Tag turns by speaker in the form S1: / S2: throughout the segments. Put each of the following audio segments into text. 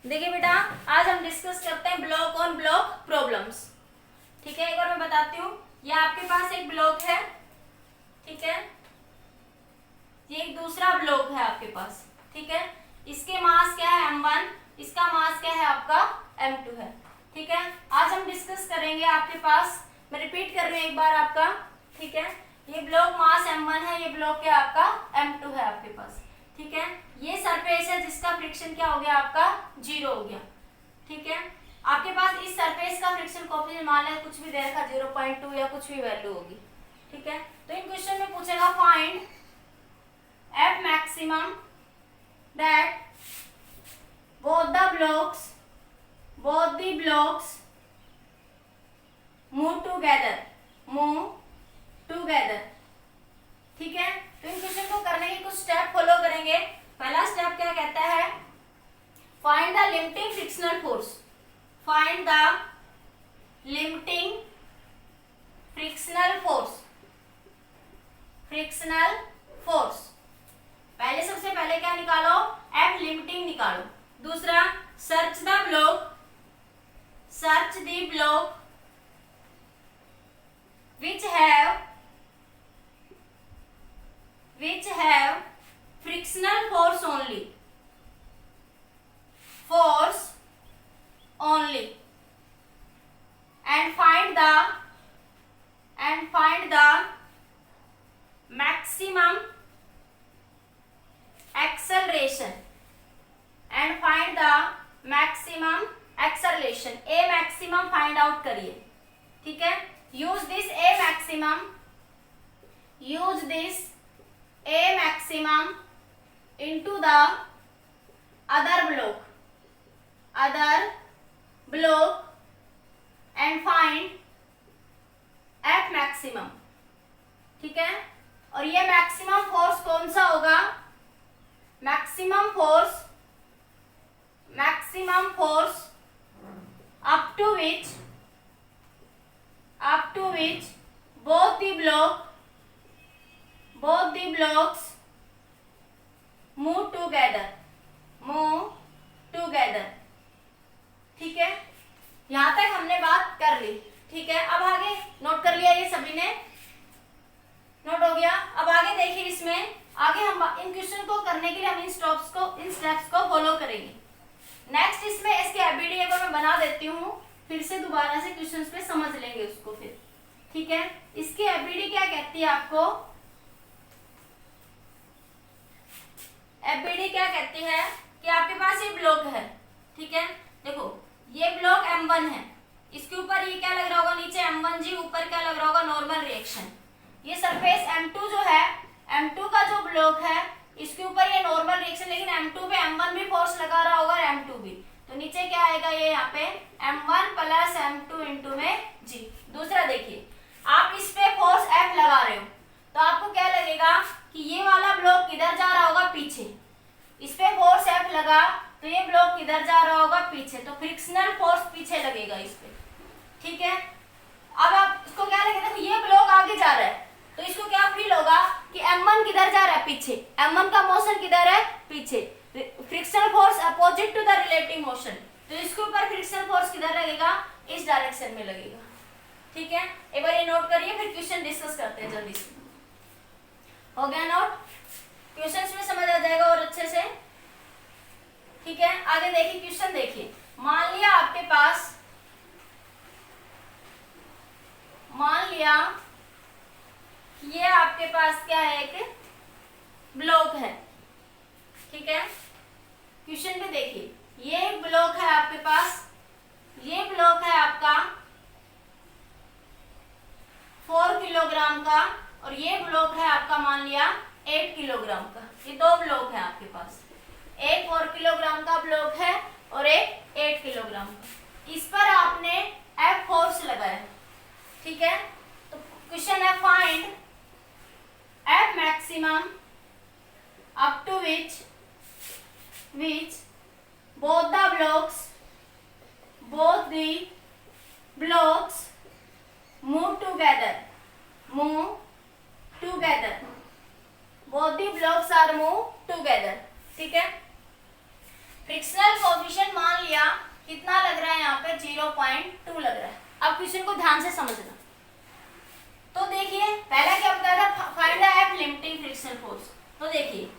S1: देखिए बेटा, आज हम डिस्कस करते हैं ब्लॉक ऑन ब्लॉक प्रॉब्लम्स। ठीक है, एक बार मैं बताती हूँ। ये आपके पास एक ब्लॉक है, ठीक है, ये एक दूसरा ब्लॉक है आपके पास, ठीक है। इसके मास क्या है m1, इसका मास क्या है आपका m2 है, ठीक है। आज हम डिस्कस करेंगे आपके पास, मैं रिपीट कर रही हूँ एक बार आपका, ठीक है। ये ब्लॉक मास m1 है, ये ब्लॉक क्या आपका m2 है आपके पास, ठीक है। ये सरफेस है जिसका फ्रिक्शन क्या हो गया आपका 0 हो गया, ठीक है। आपके पास इस सरफेस का फ्रिक्शन कोएफिशिएंट मान लें कुछ भी दे रखा 0.2 या कुछ भी वैल्यू होगी, ठीक है। तो इन क्वेश्चन में पूछेगा find F maximum that both the blocks move together, ठीक है। तो इन क्वेश्चन को करने के कुछ स्टेप फॉलो करेंगे। पहला स्टेप क्या कहता है, find the limiting frictional force, find the limiting frictional force. पहले सबसे पहले क्या निकालो, एफ लिमिटिंग निकालो। दूसरा, search the block which have frictional force only and find the maximum acceleration a maximum find out करिए, ठीक है। use this a maximum into the other block and find F maximum, ठीक है। और ये maximum force कौन सा होगा, maximum force up to which both the blocks move together, ठीक है। यहां तक हमने बात कर ली, ठीक है। अब आगे नोट कर लिया, ये सभी ने नोट हो गया। अब आगे देखिए, इसमें आगे हम इन क्वेश्चन को करने के लिए हम इन स्टेप्स को फॉलो करेंगे। नेक्स्ट इसमें इसके एबीडी एक बार मैं बना देती हूँ, फिर से दोबारा से क्वेश्चंस पे समझ लेंगे उसको फिर, ठीक है। इसकी एबीडी क्या कहती है आपको, एबीडी क्या कहती है कि आपके पास ये ब्लॉक है, ठीक है। देखो ये ब्लॉक m1 है, इसके ऊपर ये क्या लग रहा होगा, नीचे m1g, ऊपर क्या लग रहा होगा नॉर्मल रिएक्शन। ये सरफेस m2 जो है, m2 का जो ब्लॉक है, इसके ऊपर ये नॉर्मल रिएक्शन, लेकिन m2 पे m1 भी फोर्स लगा रहा होगा, m2 भी, तो नीचे क्या आएगा, ये यहाँ पे m1 प्लस m2 इंटू में g। दूसरा देखिए, आप इस पे फोर्स F लगा रहे हो, तो आपको क्या लगेगा कि ये वाला ब्लॉक किधर जा रहा होगा, पीछे। इस पे फोर्स F लगा तो ये ब्लॉक किधर जा रहा होगा, पीछे, तो फ्रिक्शनल फोर्स पीछे लगेगा इस पे, ठीक है। अब आप इसको क्या लगेगा, देखो ये ब्लॉक आगे जा रहा है, तो इसको क्या फील होगा कि m1 किधर जा रहा है, पीछे। m1 का मोशन किधर है, पीछे। Frictional force opposite to the relative motion, तो इसके ऊपर फ्रिक्शनल फोर्स किधर लगेगा, इस डायरेक्शन में लगेगा, ठीक है। एक बार ये नोट करिए, फिर क्वेश्चन डिस्कस करते हैं जल्दी से। हो गया नोट, क्वेश्चंस में समझ आ जाएगा और अच्छे से, ठीक है। आगे देखिए, क्वेश्चन देखिए। मान लिया ये आपके पास क्या है, एक ब्लॉक है, ठीक है। क्वेश्चन पे देखिए, ये एक ब्लॉक है आपके पास, ये ब्लॉक है आपका 4 किलोग्राम का, और ये ब्लॉक है आपका मान लिया 8 किलोग्राम का। ये दो ब्लॉक है आपके पास, एक 4 किलोग्राम का ब्लॉक है और एक 8 किलोग्राम का। इस पर आपने F फोर्स लगाया, ठीक है। तो क्वेश्चन है find F maximum up to which both the blocks move together, both the blocks are move together, ठीक है। फ्रिक्शनल कोएफिशिएंट मान लिया कितना लग रहा है यहाँ पे 0.2 लग रहा है। अब क्वेश्चन को ध्यान से समझना। तो देखिए पहला क्या बताया था, find the F limiting frictional force. तो देखिए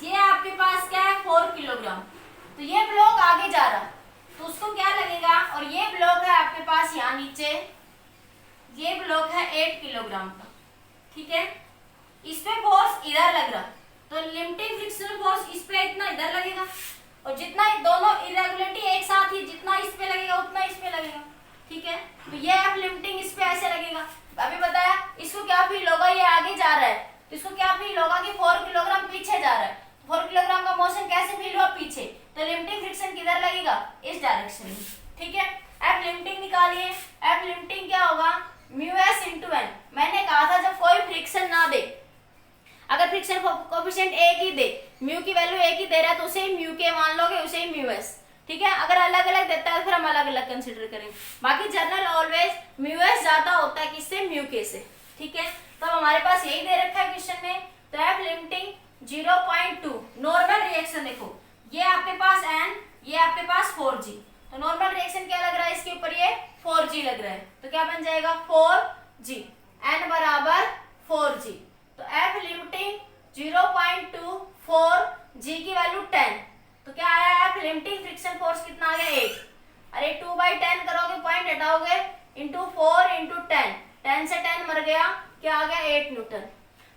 S1: ये आपके पास क्या है 4 किलोग्राम, तो ये ब्लॉक आगे जा रहा तो उसको क्या लगेगा, और ये ब्लॉक है आपके पास यहाँ नीचे, ये ब्लॉक है 8 किलोग्राम का, ठीक है। इस पे फोर्स इधर लग रहा तो लिमिटिंग फ्रिक्शनल फोर्स इस पे इतना इधर लगेगा, और जितना दोनों इरेगुलरिटी एक साथ ही जितना इस पे लगेगा उतना इस पे लगेगा, ठीक है। तो ये एफ लिमिटिंग इस पे ऐसे लगेगा। अभी बताया इसको क्या फील होगा, ये आगे जा रहा है तो इसको क्या फील होगा कि 4 किलोग्राम पीछे जा रहा है। 4 किलोग्राम का मोशन कैसे फील हुआ, पीछे, तो लिमिटिंग फ्रिक्शन किधर लगेगा, इस डायरेक्शन में, ठीक है। एफ लिमिटिंग निकालिए। एफ लिमिटिंग क्या होगा, म्यू एस इंटू एन। मैंने कहा था जब कोई फ्रिक्शन ना दे, अगर फ्रिक्शन कोएफिशिएंट एक ही दे, म्यू की वैल्यू एक ही दे रहा है तो उसे ही म्यू के मान लोगे, उसे ही म्यू एस, ठीक है। अगर अलग अलग देता है तो फिर हम अलग अलग कंसीडर करेंगे। बाकी जनरल ऑलवेज म्यू एस ज्यादा होता है किससे, म्यू के से, ठीक है। तो हमारे पास यही दे रखा है क्वेश्चन में। तो एफ लिमिटिंग 0.2 नॉर्मल रिएक्शन, देखो ये आपके पास n, ये आपके पास 4g, तो नॉर्मल रिएक्शन क्या लग रहा है इसके ऊपर, ये 4g लग रहा है, तो क्या बन जाएगा 4g, n बराबर 4g। तो एफ लिमिटिंग 0.2, 4g की वैल्यू 10, तो क्या आया एफ लिमिटिंग फ्रिक्शन फोर्स कितना आ गया 8। अरे 2/10 करोगे, पॉइंट हटाओगे, इंटू 4 इंटू 10, 10 से 10 मर गया, क्या आ गया 8 न्यूटन।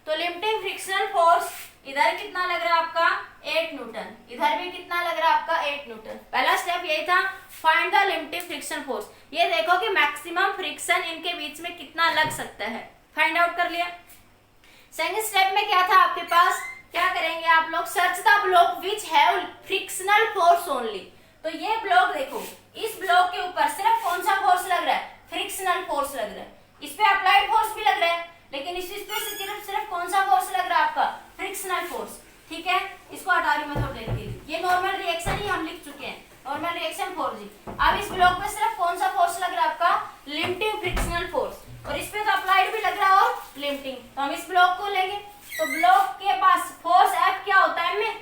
S1: तो लिमिटिंग फ्रिक्शनल फोर्स इधर कितना लग रहा है आपका 8 न्यूटन, इधर भी कितना लग रहा है आपका 8 न्यूटन। पहला स्टेप यही था, find the limiting friction force. ये देखो कि मैक्सिमम फ्रिक्शन इनके बीच में कितना लग सकता है, फाइंड आउट कर लिया। सेकंड स्टेप में क्या था आपके पास, क्या करेंगे आप लोग, search the block which have frictional force only. तो ये ब्लॉक देखो, इस ब्लॉक के ऊपर सिर्फ कौन सा फोर्स लग रहा है, फ्रिक्शनल फोर्स लग रहा है। इस पे अप्लाइड फोर्स भी लग रहा है, लेकिन इस पे सिर्फ कौन सा फोर्स लग रहा है आपका, फ्रिक्शनल फोर्स, ठीक है। इसको हटा रही मैं थोड़ी देर के लिए, ये नॉर्मल रिएक्शन ही हम लिख चुके हैं, नॉर्मल रिएक्शन 4g। अब इस ब्लॉक में सिर्फ कौन सा फोर्स लग रहा है आपका, लिमिटिंग फ्रिक्शनल फोर्स, और इस पे तो अप्लाइड भी लग रहा है और लिमिटिंग। तो हम इस ब्लॉक को लेंगे, तो ब्लॉक के पास फोर्स F क्या होता है में,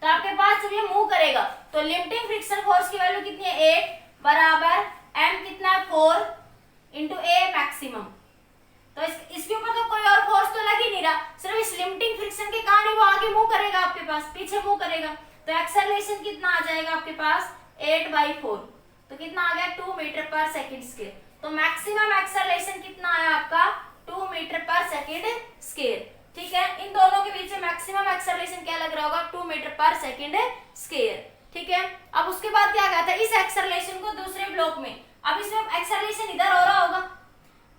S1: तो आपके पास जब ये मूव करेगा तो लिमिटिंग फ्रिक्शन फोर्स की वैल्यू कितनी है 8 बराबर m कितना है 4 इंटू a मैक्सिमम। तो इसके ऊपर तो कोई और फोर्स तो लग ही नहीं रहा, सिर्फ इस लिमिटिंग फ्रिक्शन के कारण वो आगे मूव करेगा, आपके पास पीछे मूव करेगा। तो एक्सेलरेशन कितना आ जाएगा आपके पास 8/4, तो कितना आ गया 2 मीटर पर सेकेंड स्क्वायर। तो मैक्सिमम एक्सेलरेशन कितना आया आपका 2 मीटर पर सेकेंड स्क्वायर, ठीक है। इन दोनों के बीच में मैक्सिमम एक्सेलरेशन क्या लग रहा होगा 2 मीटर पर सेकेंड स्क्वायर, ठीक है। अब उसके बाद क्या कहता है, इस एक्सेलरेशन को दूसरे ब्लॉक में, अब इसमें एक्सेलरेशन इधर हो रहा होगा,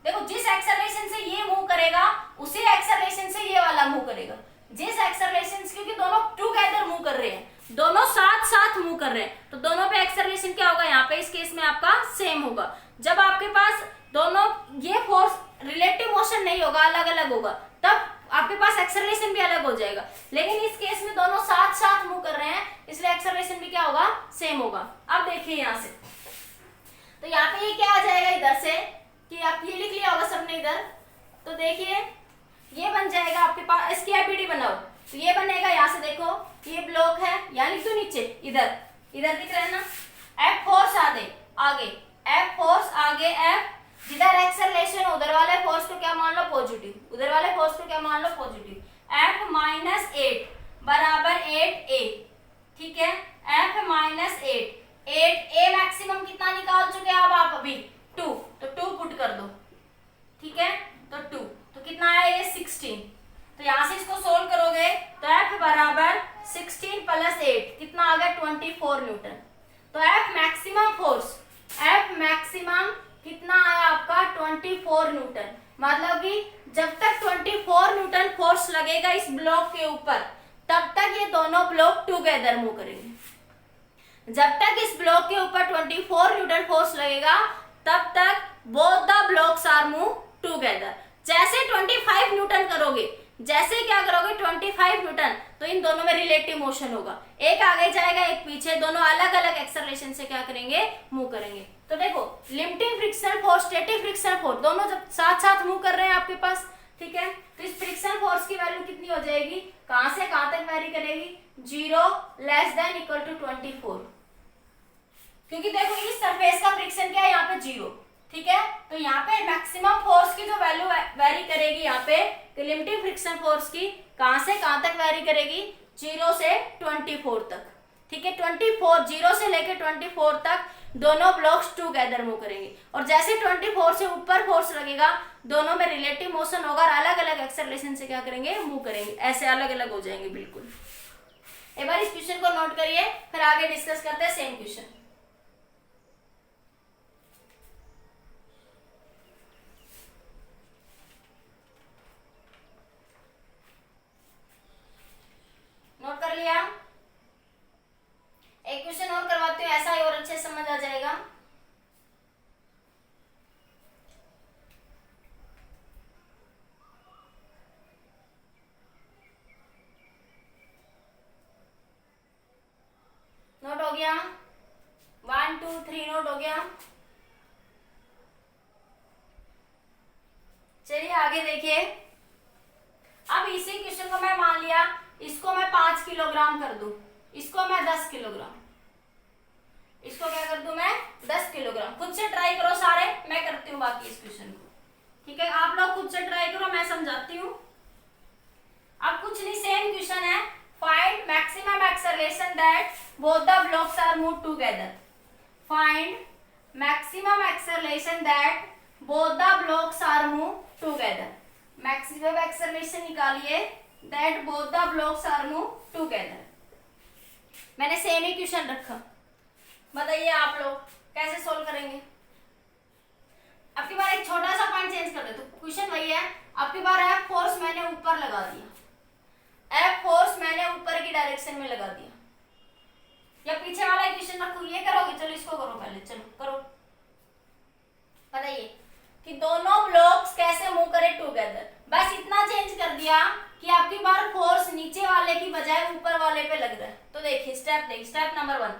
S1: देखो जिस एक्सेलरेशन से ये मूव करेगा उसी एक्सेलरेशन से ये वाला मूव करेगा, जिस एक्सेलरेशन से, क्योंकि दोनों टुगेदर मूव कर रहे हैं, दोनों साथ साथ मूव कर रहे हैं, तो दोनों पे एक्सेलरेशन क्या होगा यहाँ पे इस केस में आपका सेम होगा। जब आपके पास दोनों ये फोर्स रिलेटिव मोशन नहीं होगा, अलग अलग होगा, तब आपके पास एक्सेलरेशन भी अलग हो जाएगा। लेकिन इस केस में दोनों साथ साथ मूव कर रहे हैं, इसलिए एक्सेलरेशन भी क्या होगा सेम होगा। अब देखिए यहाँ से, तो यहाँ पे ये क्या आ जाएगा इधर से, कि आप ये लिख लिया होगा सबने इधर, तो देखिए ये बन जाएगा आपके पास, इसकी एपीडी बनाओ, तो ये बनेगा यहाँ से, देखो ये ब्लॉक है, यहाँ लिख दो नीचे, इधर इधर दिख रहा है ना, F फोर्स आगे F फोर्स आगे F, जिधर एक्सेलरेशन उधर वाले फोर्स को क्या मान लो पॉजिटिव, उधर वाले फोर्स को क्या मान लो पॉजिटिव, F माइनस 8 बराबर 8a, ठीक है। F माइनस 8a मैक्सिमम कितना निकाल चुके हैं अब आप अभी 2, तो 2 पुट कर दो, ठीक है। तो 2, तो कितना आया ये 16, तो यहां से इसको सोल्व करोगे तो F बराबर 16 प्लस 8 कितना आ गया 24 न्यूटन। तो F maximum force, F maximum कितना आया आपका 24 न्यूटन, मतलब कि जब तक 24 न्यूटन फोर्स लगेगा इस ब्लॉक के ऊपर तब तक ये दोनों ब्लॉक टुगेदर मूव करेंगे। जब तक इस ब्लॉक के ऊपर 24 न्यूटन फोर्स लगेगा तब तक both the blocks are move together. जैसे 25 न्यूटन करोगे, जैसे क्या करोगे 25 न्यूटन, तो इन दोनों में रिलेटिव मोशन होगा, एक आगे जाएगा एक पीछे, दोनों अलग अलग एक्सेलरेशन से क्या करेंगे मूव करेंगे। तो देखो limiting frictional force, static frictional force, दोनों जब साथ साथ मूव कर रहे हैं आपके पास, ठीक है, तो इस फ्रिक्शन फोर्स की वैल्यू कितनी हो जाएगी, कहां से कहां तक वेरी करेगी, 0 लेस देन इक्वल टू 24, क्योंकि देखो इस सरफेस का फ्रिक्शन क्या है यहाँ पे 0, ठीक है, तो यहाँ पे मैक्सिमम फोर्स की जो वैल्यू वेरी करेगी यहाँ पे लिमिटिंग फ्रिक्शन फोर्स की कहां से कहां तक वेरी करेगी, 0 से 24 तक, ठीक है, 24 0 से लेकर 24 तक दोनों ब्लॉक्स टुगेदर मूव करेंगे, और जैसे 24 से ऊपर फोर्स लगेगा दोनों में रिलेटिव मोशन होगा और अलग अलग एक्सेलरेशन से क्या करेंगे, मूव करेंगे, ऐसे अलग अलग हो जाएंगे बिल्कुल। एक बार इस क्वेश्चन को नोट करिए, फिर आगे डिस्कस करते हैं सेम क्वेश्चन। नोट कर लिया, एक क्वेश्चन और करवाती हूँ, ऐसा ही और अच्छे समझ आ जाएगा। नोट हो गया, 1 2 3 नोट हो गया। चलिए आगे देखिए, अब इसी क्वेश्चन को मैं मान लिया, इसको मैं 5 किलोग्राम कर दूं, इसको मैं 10 किलोग्राम, इसको क्या कर दूं मैं 10 किलोग्राम। खुद से ट्राई करो सारे, मैं करती हूँ बाकी इस क्वेश्चन को, ठीक है, आप लोग खुद से ट्राई करो, मैं समझाती हूँ। अब कुछ नहीं, सेम क्वेश्चन है, find maximum acceleration that both the blocks are move together, find maximum acceleration that both the blocks are move together, maximum acceleration निकालिए that both the blocks are move together. मैंने same ही question रखा, बताइए आप लोग कैसे solve करेंगे। अब की बार एक छोटा सा पॉइंट चेंज कर दे, तो क्वेश्चन वही है, अब की बार एफ फोर्स मैंने ऊपर लगा दिया, एफ फोर्स मैंने ऊपर की डायरेक्शन में लगा दिया, या पीछे वाला क्वेश्चन रखो, ये करोगे, चलो इसको करो पहले, चलो करो, बताइए कि दोनों ब्लॉक्स कैसे मूव करें टुगेदर। बस इतना चेंज कर दिया कि आपकी बार फोर्स नीचे वाले की बजाय ऊपर वाले पे लग रहा है। तो देखिए स्टेप नंबर 1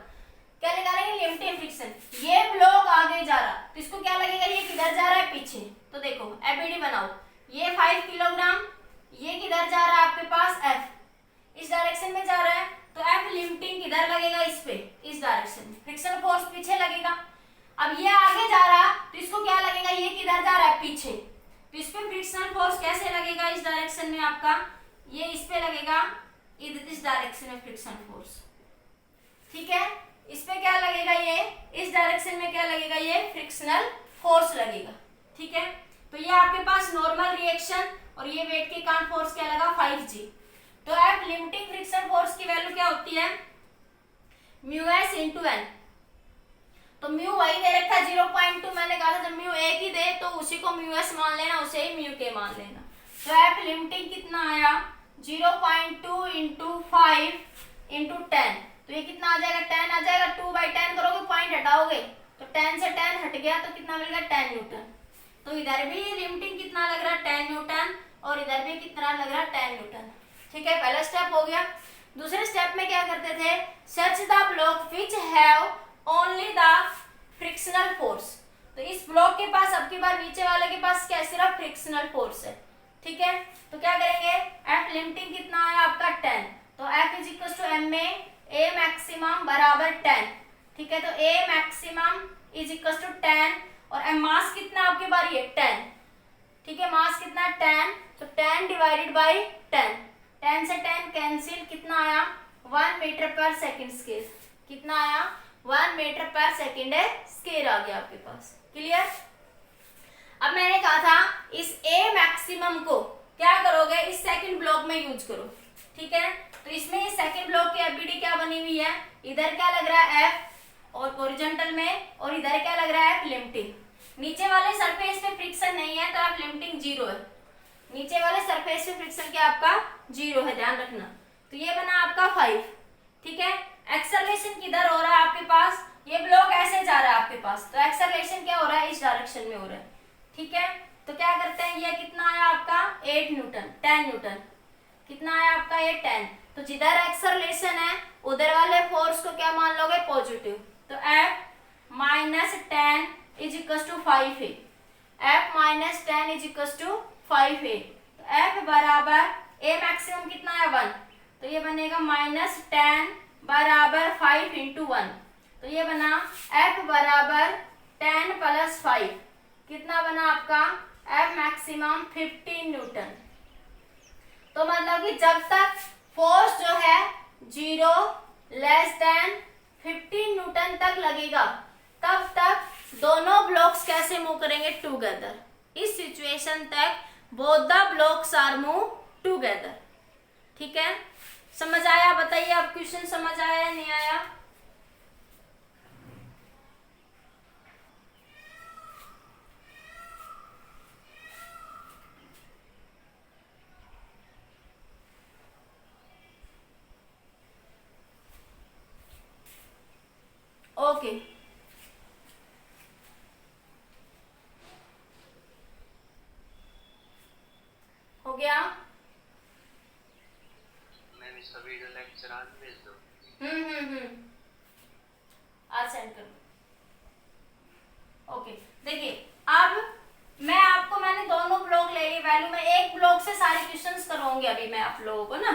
S1: क्या लगाएंगे, लिमिटिंग फ्रिक्शन, ये ब्लॉक आगे जा रहा, तो इसको क्या लगेगा, ये किधर जा रहा है, पीछे, तो देखो एबीडी बनाओ, ये 5 किलोग्राम, ये किधर जा रहा है आपके पास, एफ इस डायरेक्शन में जा रहा है, तो एफ लिमिटिंग किधर लगेगा, इस पे, इस डायरेक्शन में, फ्रिक्शन फोर्स पीछे लगेगा। अब ये आगे जा रहा, तो इसको क्या लगेगा, ये किधर जा रहा है, पीछे, तो इस पे फ्रिक्शनल फोर्स कैसे लगेगा, इस डायरेक्शन में आपका, ये इस पे लगेगा, इस डायरेक्शन में फ्रिक्शन फोर्स, ठीक है, इस पे क्या लगेगा, ये इस डायरेक्शन में क्या लगेगा, ये फ्रिक्शनल फोर्स लगेगा, ठीक है। तो ये आपके पास नॉर्मल रिएक्शन और ये वेट के कारण फोर्स क्या लगा, 5G। तो एफ लिमिटिंग फ्रिक्शन फोर्स की वैल्यू क्या होती है, म्यू एस इंटू एन, तो म्यू वही दे रखा है 0.2, मैंने कहा था जब म्यू एक ही दे तो उसी को म्यू एस मान लेना, उसे ही म्यू के मान लेना। तो एफ लिमिटिंग कितना आया, 0.2 इंटू 5 इंटू 10, तो ये कितना आ जाएगा, 10 आ जाएगा, 2/10 करोगे, पॉइंट हटाओगे तो 10 से 10 हट गया, तो कितना मिलेगा, 10 न्यूटन। तो इधर भी लिमिटिंग कितना लग रहा है, 10 न्यूटन, और इधर भी कितना लग रहा है, 10 न्यूटन, ठीक है, पहला स्टेप हो गया। दूसरे स्टेप में क्या करते थे, search the block which have only the frictional force, तो इस ब्लॉक के पास अब की बार नीचे वाले के पास क्या, सिर्फ फ्रिक्शनल फोर्स है, ठीक है। तो क्या करेंगे, एफ लिमिटिंग कितना आया आपका 10, तो F is equal to M में ए मैक्सिमम बराबर 10, ठीक है, तो A maximum is equal to 10, और एम मास कितना आपके बार, ये 10, ठीक है, मास कितना 10, तो 10 डिवाइडेड बाई 10, 10 से 10 कैंसिल, कितना आया, 1 मीटर पर सेकेंड स्क्वायर, कितना आया, 1 मीटर पर सेकेंड स्क्वायर आ गया आपके पास, क्लियर। अब मैंने कहा था इस ए मैक्सिमम को क्या करोगे, इस सेकंड ब्लॉक में यूज करो, ठीक है। तो इसमें इस सेकंड ब्लॉक की एबीडी क्या बनी हुई है, इधर क्या लग रहा है एफ और हॉरिजॉन्टल में, और इधर क्या लग रहा है, लिमिटिंग। नीचे वाले सरफेस पे फ्रिक्शन नहीं है तो आप लिमिटिंग 0 है, नीचे वाले सरफेस पे फ्रिक्शन क्या आपका 0 है, ध्यान रखना। तो ये बना आपका 5, ठीक है। एक्सेलरेशन किधर हो रहा है आपके पास, ये ब्लॉक ऐसे जा रहा है आपके पास, तो एक्सेलरेशन क्या हो रहा है, इस डायरेक्शन में हो रहा है, ठीक है। तो क्या करते हैं, ये कितना आया आपका 8 न्यूटन, 10 न्यूटन, कितना आया आपका ये 10, तो जिधर एक्सेलरेशन है उधर वाले फोर्स को क्या मान लोगे, पॉजिटिव, तो F minus 10 is equal to 5 है, F minus 10 is equal to 5 है, F बराबर A मैक्सिमम कितना है 1, तो ये बनेगा -10 बराबर 5 इंटू 1, तो ये बना F बराबर 10 + 5, कितना बना आपका F मैक्सिमम 15 न्यूटन। तो मतलब कि जब तक फोर्स जो है 0 लेस देन 15 न्यूटन तक लगेगा तब तक दोनों ब्लॉक्स कैसे मूव करेंगे, टुगेदर। इस सिचुएशन तक both the blocks are move together. ठीक है, समझ आया? बताइए अब क्वेश्चन समझ आया या नहीं आया? ओके, हो गया।
S2: मैम इसका वीडियो लेक्चर आज भेज दो।
S1: आज सेंड कर दो। ओके, देखिए अब मैंने दोनों ब्लॉक ले लिए वैल्यू में, एक ब्लॉक से सारे क्वेश्चंस करवाऊंगी अभी मैं आप लोगों को ना।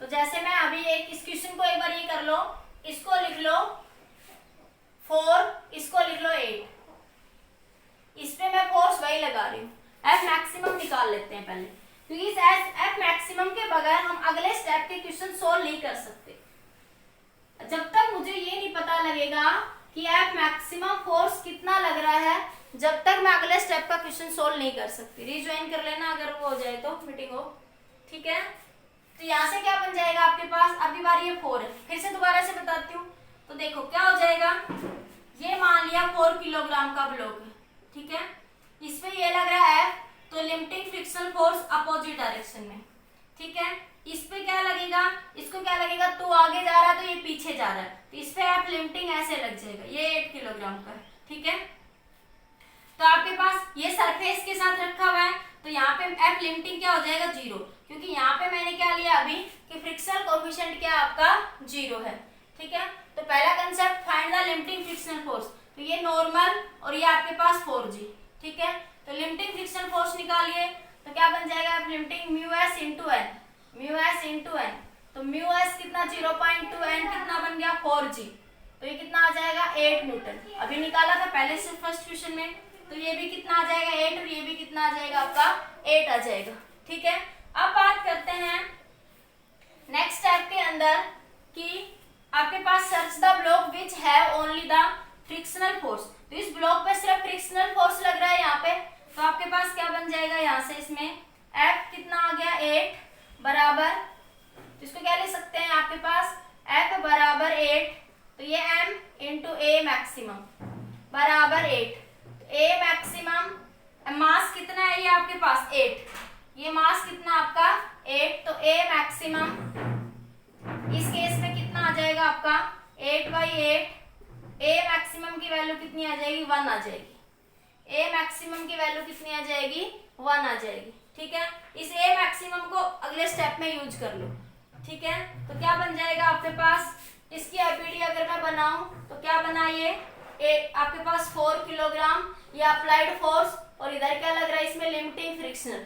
S1: तो जैसे मैं अभी इस क्वेश्चन को एक बार ये कर लो, इसको लिख लो 4, इसको लिख लो 8, इस पे मैं फोर्स वही लगा रही हूँ। एफ मैक्सिमम निकाल लेते हैं पहले, क्योंकि इस एफ मैक्सिमम के बगैर हम अगले स्टेप के क्वेश्चन सोल्व नहीं कर सकते। जब तक मुझे ये नहीं पता लगेगा कि एफ मैक्सिमम फोर्स कितना लग रहा है, जब तक मैं अगले स्टेप का क्वेश्चन सोल्व नहीं कर सकती। रिज्वाइन कर लेना अगर वो हो जाए तो, मीटिंग हो। ठीक है, तो यहाँ से क्या बन जाएगा आपके पास, अगली बार ये 4 है, फिर से दोबारा से बताती हूँ। तो देखो क्या हो जाएगा, ये मान लिया 4 किलोग्राम का ब्लॉक है, ठीक है, इस पे ये लग रहा है F, तो limiting frictional force opposite direction में। ठीक है, इस पे क्या लगेगा, इसको क्या लगेगा, तो आगे जा रहा है तो ये पीछे जा रहा है, तो इस पे F लिमिटिंग ऐसे लग जाएगा, ये 8 किलोग्राम का है। ठीक है, तो आपके पास ये सरफेस के साथ रखा हुआ है, तो यहाँ पे F लिमिटिंग क्या हो जाएगा 0, क्योंकि यहाँ पे मैंने क्या लिया अभी कि फ्रिक्शनल कोएफिशिएंट क्या आपका 0 है। ठीक है, तो पहला concept find the limiting frictional force, तो ये नॉर्मल और ये आपके पास 4g। ठीक है, तो लिमिटिंग फ्रिक्शनल फोर्स निकालिए, तो क्या बन जाएगा limiting μs into n, μs into n, तो μs कितना 0.2, n कितना बन गया 4g, तो ये कितना आ जाएगा 8 न्यूटन। अभी निकाला था पहले से फर्स्ट क्वेश्चन में, तो ये भी कितना आ जाएगा 8 और ये भी कितना आ जाएगा आपका 8 आ जाएगा। ठीक है, अब बात करते हैं नेक्स्ट स्टेप के अंदर कि आपके पास search the block which have only the frictional force, तो इस ब्लॉक पे सिर्फ फ्रिक्शनल फोर्स लग रहा है यहाँ पे, तो आपके पास क्या बन जाएगा यहाँ से इसमें F कितना आ गया 8 बराबर, तो इसको क्या ले सकते हैं आपके पास F बराबर 8, तो ये M इंटू A मैक्सिमम बराबर 8, तो A मैक्सिमम मास कितना है ये आपके पास 8, ये मास कितना आपका 8, तो A मैक्सिमम इस केस में कितना आ जाएगा आपका 8/8, A मैक्सिमम की वैल्यू कितनी आ जाएगी 1 आ जाएगी, A मैक्सिमम की वैल्यू कितनी आ जाएगी 1 आ जाएगी। ठीक है, इस A मैक्सिमम को अगले स्टेप में यूज कर लो। ठीक है, तो क्या बन जाएगा आपके पास, इसकी एपीडी अगर मैं बनाऊं तो क्या बना ये आपके पास 4 किलोग्राम, ये अप्लाइड फोर्स, और इधर क्या लग रहा है इसमें लिमिटिंग फ्रिक्शनल,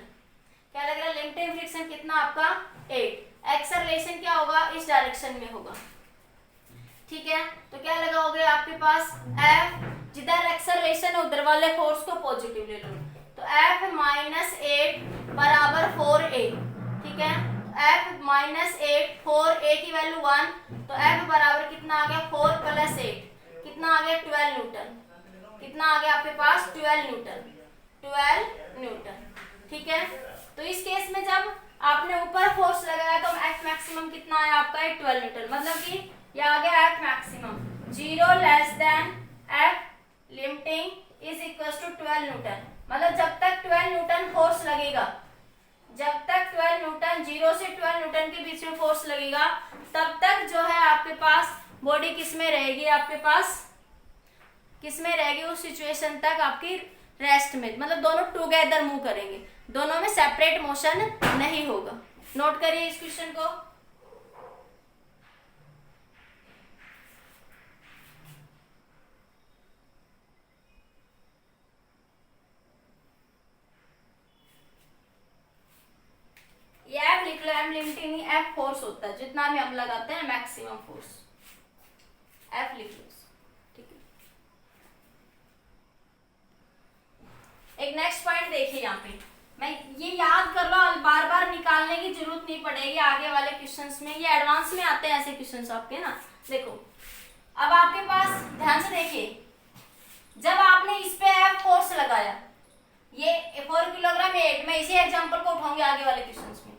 S1: क्या लग रहा है लिमिटिंग फ्रिक्शन कितना आपका 8, एक्सेलरेशन क्या होगा इस डायरेक्शन में होगा। ठीक है, तो क्या लगाओगे आपके पास F, जिधर एक्सेलरेशन है उधर वाले फोर्स को पॉजिटिव ले लो, तो F -8 बराबर 4A। ठीक है, F -8 4A की वैल्यू 1, तो F बराबर कितना आ गया 4 + 8 कितना आ गया 12 न्यूटन, कितना आ गया आपके पास 12 न्यूटन, 12 न्यूटन। ठीक है, तो इस केस में जब आपने ऊपर फोर्स लगाया तो F मैक्सिमम कितना आया आपका 12 न्यूटन, मतलब कि ये आ गया F maximum 0 less than F limiting is equal to 12 newton, मतलब जब तक 12 न्यूटन फोर्स लगेगा, जब तक 12 न्यूटन 0 से 12 न्यूटन के बीच में फोर्स लगेगा, तब तक जो है आपके पास बॉडी किस में रहेगी, आपके पास किस में रहेगी, उस सिचुएशन तक आपकी रेस्ट में, मतलब दोनों टुगेदर मूव करेंगे, दोनों में सेपरेट मोशन नहीं होगा। नोट करिए इस क्वेश्चन को। टाइम लिमिट ही नहीं, एफ फोर्स होता है, जितना भी हम लगाते हैं मैक्सिमम फोर्स, एफ लिख लो, ठीक है। एक नेक्स्ट पॉइंट देखिए, यहाँ पे मैं ये याद कर लो, बार बार निकालने की जरूरत नहीं पड़ेगी आगे वाले क्वेश्चंस में, ये एडवांस में आते हैं ऐसे क्वेश्चंस आपके ना। देखो अब आपके पास ध्यान से देखिए, जब आपने इस पे एफ फोर्स लगाया, ये 4 किलोग्राम 8, मैं इसी एग्जांपल को उठाऊंगी आगे वाले क्वेश्चंस में,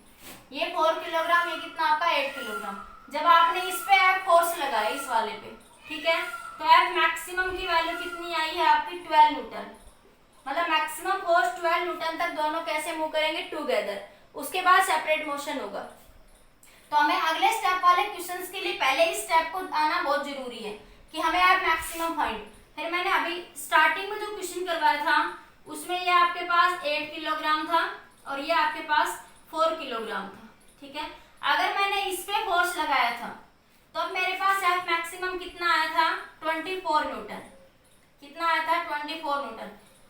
S1: ये 4 किलोग्राम, ये कितना आपका 8 किलोग्राम, जब आपने इस पे एफ फोर्स लगाया इस वाले पे, ठीक है, तो एफ मैक्सिमम की वैल्यू कितनी आई है आपकी 12 न्यूटन, मतलब मैक्सिमम फोर्स 12 न्यूटन तक दोनों कैसे मूव करेंगे, टुगेदर। उसके बाद सेपरेट मोशन होगा। तो हमें अगले स्टेप वाले क्वेश्चंस के लिए पहले इस स्टेप को आना बहुत जरूरी है कि हमें एफ मैक्सिमम फाइंड। फिर मैंने अभी स्टार्टिंग में जो क्वेश्चन करवाया था उसमें ये आपके पास 8 किलोग्राम था और ये आपके पास 4 किलोग्राम था, ठीक है। अगर मैंने इस पे फोर्स लगाया था तो अब मेरे पास एफ मैक्सिमम कितना आया था, 24 न्यूटन, कितना आया था 24 न्यूटन।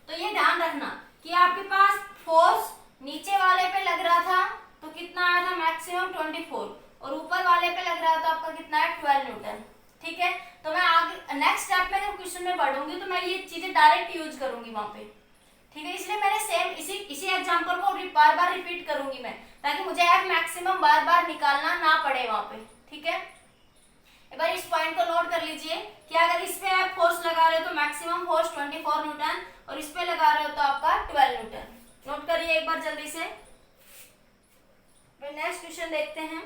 S1: तो ये ध्यान रखना कि आपके पास फोर्स नीचे वाले पे लग रहा था तो कितना आया था मैक्सिमम 24, और ऊपर वाले पे लग रहा था आपका कितना है 12 न्यूटन, ठीक है। तो मैं आगे नेक्स्ट स्टेप में जब क्वेश्चन में बढ़ूंगी तो मैं ये चीजें डायरेक्ट यूज करूंगी वहां पे, ठीक है। इसलिए मैंने सेम इसी एग्जांपल को बार बार रिपीट करूंगी मैं, ताकि मुझे एफ मैक्सिमम बार बार निकालना ना पड़े वहां पे, ठीक है। एक बार इस पॉइंट को नोट कर लीजिए कि अगर इस पे आप फोर्स लगा रहे हो तो मैक्सिमम फोर्स 24 न्यूटन और इस पे लगा रहे हो तो आपका 12 न्यूटन। नोट करिए एक बार जल्दी से। नेक्स्ट क्वेश्चन देखते हैं।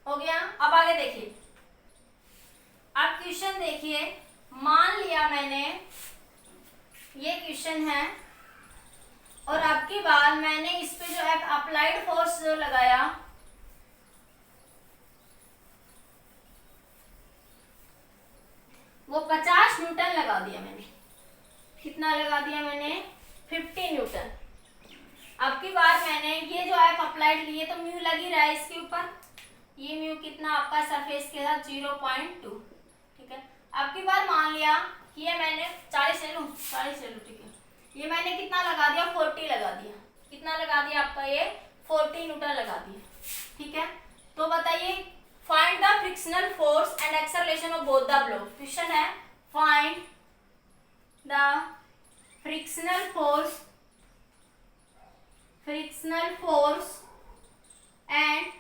S1: हो गया, अब आगे देखिए। अब क्वेश्चन देखिए, मान लिया मैंने ये क्वेश्चन है और अब की बार मैंने इस पे जो एक अप्लाइड फोर्स जो लगाया वो 50 न्यूटन लगा दिया मैंने। कितना लगा दिया मैंने, 50 न्यूटन। अब की बार मैंने ये जो एफ अप्लाइड लिए तो म्यू लग ही रहा है इसके ऊपर, ये म्यू कितना आपका सरफेस के साथ 0.2, ठीक है। अब की बार मान लिया कि ये मैंने 40 ले लूं, ठीक है। ये मैंने कितना लगा दिया, 40 लगा दिया। कितना लगा दिया आपका, ये 40 न्यूटन लगा दिया, ठीक है। तो बताइए, find the frictional force and acceleration of both the block. Question है find the frictional force and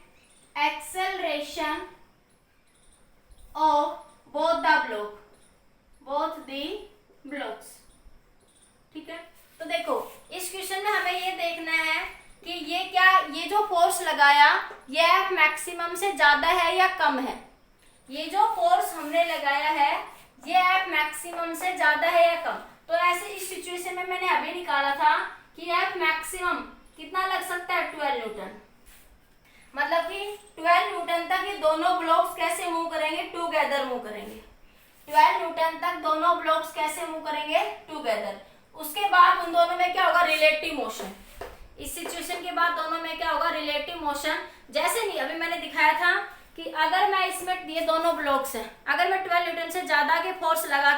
S1: acceleration of both the blocks, ठीक है। तो देखो इस क्वेश्चन में हमें ये देखना है कि ये जो फोर्स लगाया ये एफ मैक्सिमम से ज्यादा है या कम है। ये जो फोर्स हमने लगाया है ये एफ मैक्सिमम से ज्यादा है या कम। तो ऐसे इस सिचुएशन में मैंने अभी निकाला था कि एफ मैक्सिमम कितना लग सकता है, 12 न्यूटन। मतलब कि 12 न्यूटन तक ये दोनों ब्लॉक्स कैसे मूव करेंगे, टुगेदर मूव करेंगे। 12 न्यूटन तक दोनों ब्लॉक्स कैसे मूव करेंगे, टुगेदर। उसके बाद उन दोनों में क्या होगा, रिलेटिव मोशन। इस सिचुएशन के बाद दोनों में क्या होगा, रिलेटिव मोशन। जैसे नहीं अभी मैंने दिखाया था कि अगर मैं इसमें ये दोनों ब्लॉक्स हैं, अगर मैं 12 न्यूटन से ज्यादा के फोर्स लगा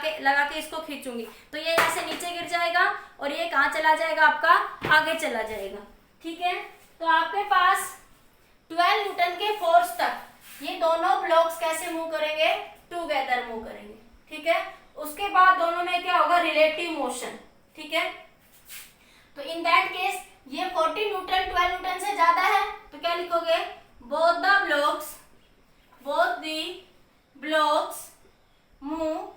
S1: के इसको खींचूंगी तो ये ऐसे नीचे गिर जाएगा और ये कहाँ चला जाएगा, आपका आगे चला जाएगा, ठीक है। तो आपके पास 12 न्यूटन के फोर्स तक ये दोनों ब्लॉक्स कैसे मूव करेंगे, टुगेदर मूव करेंगे, ठीक है। उसके बाद दोनों में क्या होगा, रिलेटिव मोशन, ठीक है। तो इन दैट केस ये 40 न्यूटन 12 न्यूटन से ज्यादा है तो क्या लिखोगे, both the blocks move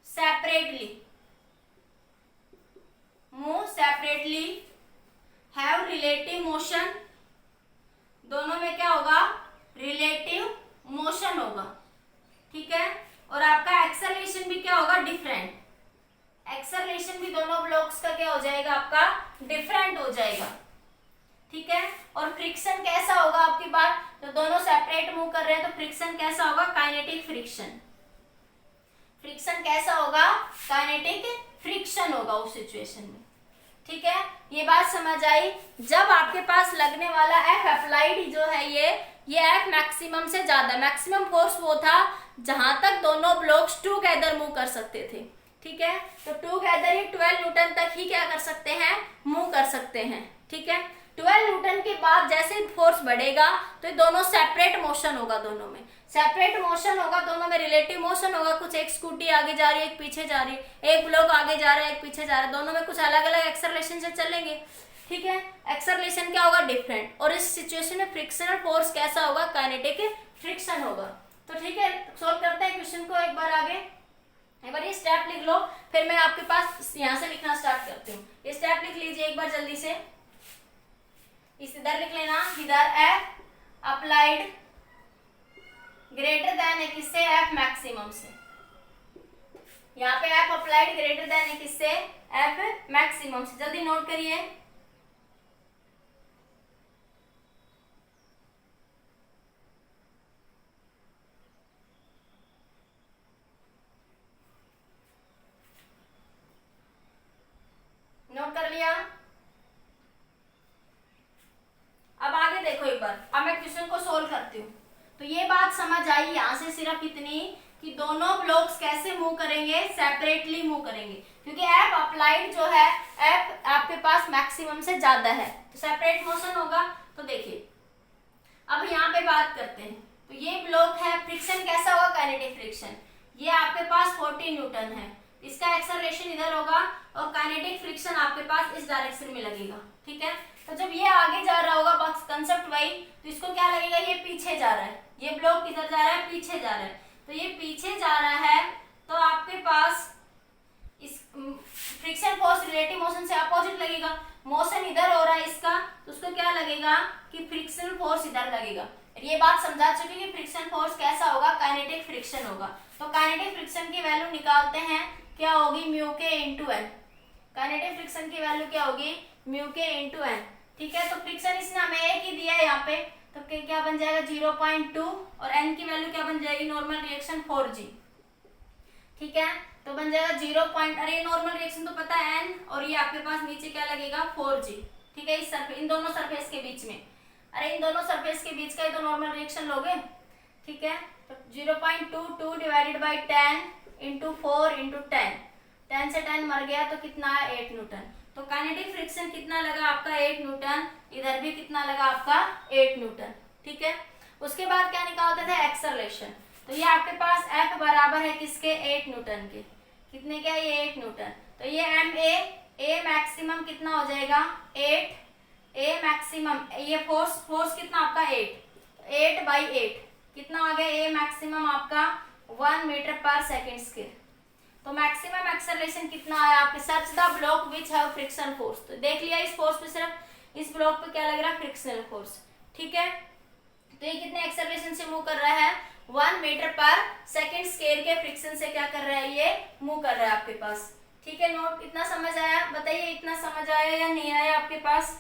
S1: separately have relative motion. दोनों में क्या होगा, रिलेटिव मोशन होगा, ठीक है। और आपका एक्सेलरेशन भी क्या होगा, डिफरेंट। एक्सेलरेशन भी दोनों ब्लॉक्स का क्या हो जाएगा, आपका डिफरेंट हो जाएगा, ठीक है। और फ्रिक्शन कैसा होगा, आपकी बात तो दोनों सेपरेट मूव कर रहे हैं तो फ्रिक्शन कैसा होगा, काइनेटिक फ्रिक्शन। फ्रिक्शन कैसा होगा, काइनेटिक फ्रिक्शन होगा उस सिचुएशन में, ठीक है, ये बात समझ आई। जब आपके पास लगने वाला एफ अप्लाइड जो है ये एफ मैक्सिमम से ज्यादा, मैक्सिमम फोर्स वो था जहां तक दोनों ब्लॉक्स टुगेदर मूव कर सकते थे। ठीक है, तो टुगेदर ही 12 न्यूटन तक ही क्या कर सकते हैं, मूव कर सकते हैं। ठीक है, 12 न्यूटन के बाद जैसे फोर्स बढ़ेगा तो ये दोनों सेपरेट मोशन होगा, दोनों में सेपरेट मोशन होगा, दोनों में रिलेटिव मोशन होगा। कुछ एक स्कूटी आगे जा रही है, एक पीछे जा रही है, एक ब्लॉक आगे जा रहा है, एक पीछे जा रहा है, दोनों में कुछ अलग अलग एक्सेलरेशन से चलेंगे। ठीक है, एक्सेलरेशन क्या होगा, डिफरेंट। और इस सिचुएशन में फ्रिक्शनल फोर्स कैसा होगा, काइनेटिक फ्रिक्शन होगा। तो ठीक है, सोल्व करते हैं क्वेश्चन को एक बार आगे। एक बार ये स्टेप लिख लो, फिर मैं आपके पास यहाँ से लिखना स्टार्ट करती हूँ। ये स्टेप लिख लीजिए एक बार जल्दी से। इस इधर लिख लेना, इधर एफ अप्लाइड ग्रेटर देन है किससे, एफ मैक्सिमम से। यहाँ पे एफ अप्लाइड ग्रेटर देन है किससे, एफ मैक्सिमम से। जल्दी नोट करिए। नोट कर लिया। अब आगे देखो एक बार, अब मैं क्वेश्चन को सोल्व करती हूँ। तो ये बात समझ आई यहाँ से सिर्फ इतनी कि दोनों ब्लॉक्स कैसे मूव करेंगे, सेपरेटली मूव करेंगे, क्योंकि एफ अप्लाइड जो है एफ आपके पास मैक्सिमम से ज्यादा है, तो सेपरेट मोशन होगा। तो देखिए अब यहाँ पे बात करते हैं। तो ये ब्लॉक है, फ्रिक्शन कैसा होगा, काइनेटिक फ्रिक्शन। ये आपके पास 40 न्यूटन है, इसका एक्सेलरेशन इधर होगा और काइनेटिक फ्रिक्शन आपके पास इस डायरेक्शन में लगेगा। ठीक है, तो जब ये आगे जा रहा होगा, बस कंसेप्ट वही, तो इसको क्या लगेगा, ये पीछे जा रहा है, ये ब्लॉक किधर जा रहा है, पीछे जा रहा है। तो ये पीछे जा रहा है, तो आपके पास इस फ्रिक्शन फोर्स रिलेटिव मोशन से अपोजिट लगेगा। मोशन इधर हो रहा है इसका, तो उसको क्या लगेगा कि फ्रिक्शन फोर्स इधर लगेगा। ये बात समझा चुके कि फ्रिक्शन फोर्स कैसा होगा, काइनेटिक फ्रिक्शन होगा। तो काइनेटिक फ्रिक्शन की वैल्यू निकालते हैं, क्या होगी, म्यू के इंटू एन। काइनेटिक फ्रिक्शन की वैल्यू क्या होगी, म्यू के इंटू एन। ठीक है, तो फ्रिक्शन इसने हमें एक ही दिया है यहाँ पे, तो क्या बन जाएगा 0.2 और एन की वैल्यू क्या बन जाएगी, नॉर्मल रिएक्शन 4g। ठीक है, तो बन जाएगा 0. अरे नॉर्मल रिएक्शन तो पता है n, और ये आपके पास नीचे क्या लगेगा 4g। ठीक है, इस सरफेस, इन दोनों सरफेस के बीच में, अरे इन दोनों सरफेस के बीच का ही तो नॉर्मल रिएक्शन लोगे। ठीक है, तो 0.22 डिवाइडेड बाई 10 इंटू 4 इंटू 10, 10 से 10 मर गया तो कितना है 8 न्यूटन। तो काइनेटिक फ्रिक्शन कितना लगा आपका 8 न्यूटन, इधर भी कितना लगा आपका 8 न्यूटन। ठीक है, उसके बाद क्या निकालते थे, एक्सेलरेशन। तो ये आपके पास F बराबर है किसके, 8 न्यूटन के। कितने क्या, ये 8 न्यूटन। तो ये ए मैक्सिमम कितना हो जाएगा 8, ए मैक्सिमम, ये फोर्स कितना आपका 8 बाई 8 कितना आ गया, ए मैक्सिमम आपका 1 मीटर पर सेकेंड स्क्वायर। तो मैक्सिमम एक्सेलरेशन कितना आया आपके, search the block which have friction force. तो देख लिया इस फोर्स पे, सिर्फ इस ब्लॉक पे क्या लग रहा है, फ्रिक्शनल फोर्स। ठीक है, तो ये कितने एक्सेलरेशन से मूव कर रहा है, 1 मीटर पर सेकेंड स्क्वायर के फ्रिक्शन से क्या कर रहा है, ये मूव कर रहा है आपके पास। ठीक है, नोट इतना समझ आया, बताइए इतना समझ आया या नहीं आया आपके पास।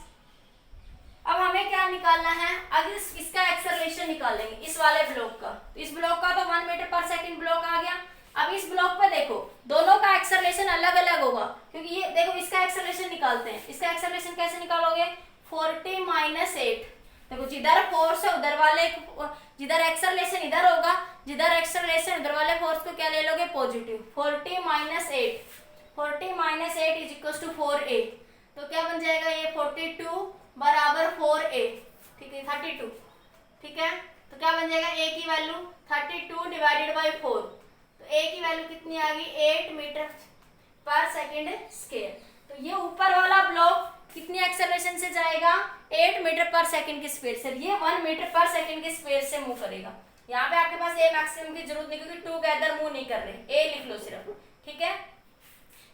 S1: अब हमें क्या निकालना है, अगर इसका एक्सेलरेशन निकालेंगे, इस वाले ब्लॉक का। तो इस ब्लॉक का तो 1 मीटर पर सेकेंड ब्लॉक आ गया। अब इस ब्लॉक पे देखो दोनों का एक्सेलरेशन अलग अलग होगा, क्योंकि ये देखो इसका एक्सेलरेशन निकालते हैं। इसका एक्सेलरेशन कैसे निकालोगे, 40 माइनस 8। देखो जिधर फोर्स है उधर वाले, जिधर एक्सेलरेशन इधर होगा, जिधर एक्सेलरेशन उधर वाले फोर्स को क्या ले लोगे, positive. 40 minus 8, 40 minus 8 is equal to 4a। तो क्या बन जाएगा, ये 42 बराबर 4a। ठीक है, 32। ठीक है, तो क्या बन जाएगा, a की वैल्यू 32 डिवाइडेड बाई 4। तो a की वैल्यू कितनी आ गई, 8 मीटर पर सेकेंड स्क्वायर। तो ये ऊपर वाला ब्लॉक कितनी एक्सेलरेशन से जाएगा, 8 मीटर पर सेकेंड के स्पीड से। ये 1 मीटर पर सेकेंड के स्पीड से मूव करेगा। यहाँ पे आपके पास ए मैक्सिमम की जरूरत नहीं, क्योंकि टुगेदर मूव नहीं कर रहे, ए लिख लो सिर्फ। ठीक है,